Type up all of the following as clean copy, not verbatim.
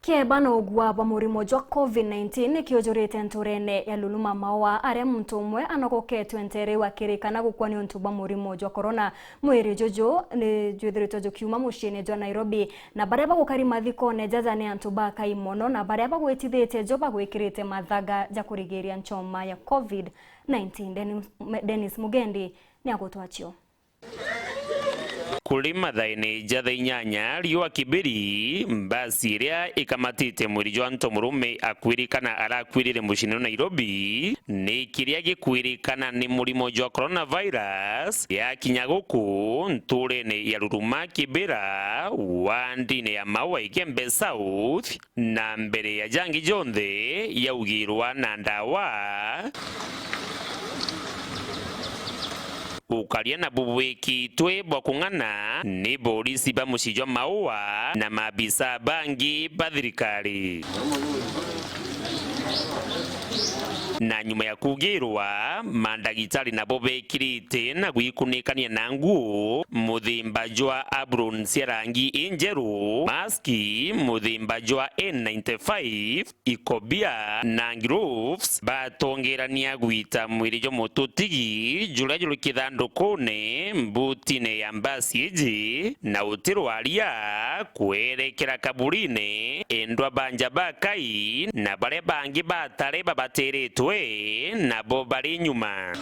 Kebano ogwa bwa murimo jwa COVID-19 kiojorete nturene ya luluma mawa are muntu umwe anokoketwe ntere wakirikana gukwani untu bwa murimo jwa corona mwiri jojo ni jwithirito jo kiuma mushine jwa Nairobi na baria bagukari mathiko ne jaja ne antu ba kaimono na baria bagwitithite jo bagwikirite mathaga ja kurigiria nchoma ya COVID-19. Dennis Mugendi ni agotwachio kuri mathaini jatha inyanya riwa kibiri mbasi iria ikamatite mwiri jwa ntomurume akwirikana arakwirire mushine Nairobi ni kiria gikwirikana ni murimo jwa coronavirus ya kinya guku nturene ya ruruma kibira wandine ya mawa Ikembe South na mbere ya jangi jonthe yaugirwa na ndawa ukaria na bubwiki twe bwa kung'ana ni polisi ba mushijwa maua na mabisa bangi ba thirikari na nyuma ya kugirwa mandagitari nabo bekirite na gwikunikania na nguo muthimba jwa apron cia rangi injeru, maski muthimba jwa N95, ikobia na gloves batongerania gwita mwiri jo mututigi jura juru kithandukune mbutine ya mbasi iji na utirwaria kwerekera kaburine endwa banja bakai na bare bangi batare babateretwe nabo bari nyuma.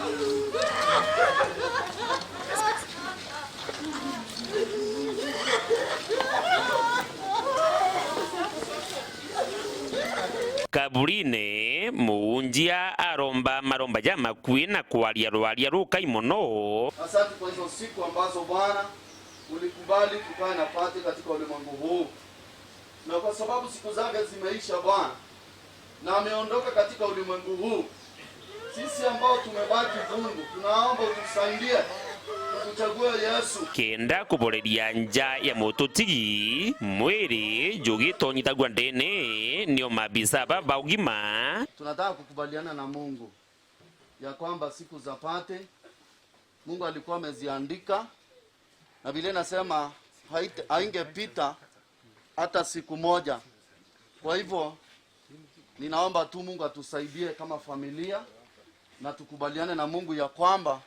Kaburine muunjia aromba maromba ya makwi na kualia rwalia rukai mono. Asante kwa hizo siku ambazo Bwana ulikubali tukae na pate katika ulimwengu huu, na kwa sababu siku zake zimeisha Bwana na ameondoka katika ulimwengu huu, sisi ambao tumebaki Mungu tunaomba utusaidie tuchague Yesu kenda kuboreria nja ya mututigi mwiri jugito nyitagwa ndene nio mabisa baba ugima. Tunataka kukubaliana na Mungu ya kwamba siku za pate Mungu alikuwa ameziandika, na vile nasema haingepita hata siku moja. Kwa hivyo ninaomba tu Mungu atusaidie kama familia na tukubaliane na Mungu ya kwamba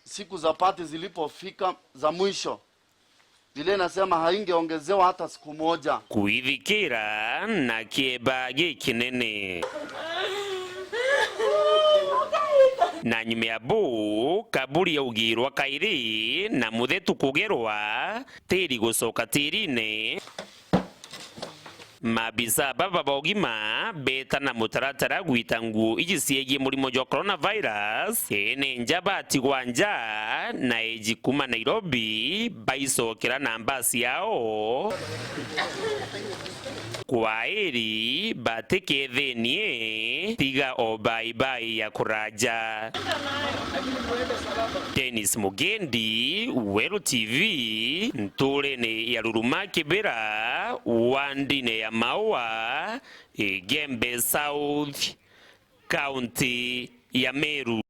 siku za pate zilipofika za mwisho, vile nasema haingeongezewa hata siku moja. Kuithikira na kieba gikinene na nyuma ya bu kaburi yaugirwa kairi na muthetu kugerwa tiri gucoka tirine. Mabisa baba bogima beta na mutaratara gwita nguo iji ciegi murimo jwa coronavirus ene njabati gwanja na eji kuma Nairobi baicokera na mbasi yao kwa eri batekethenie tiga o bye ya kuraja. Dennis Mugendi, Wero TV, nturene ya ruruma kibira wandine ya maua Ikembe South, County ya Meru.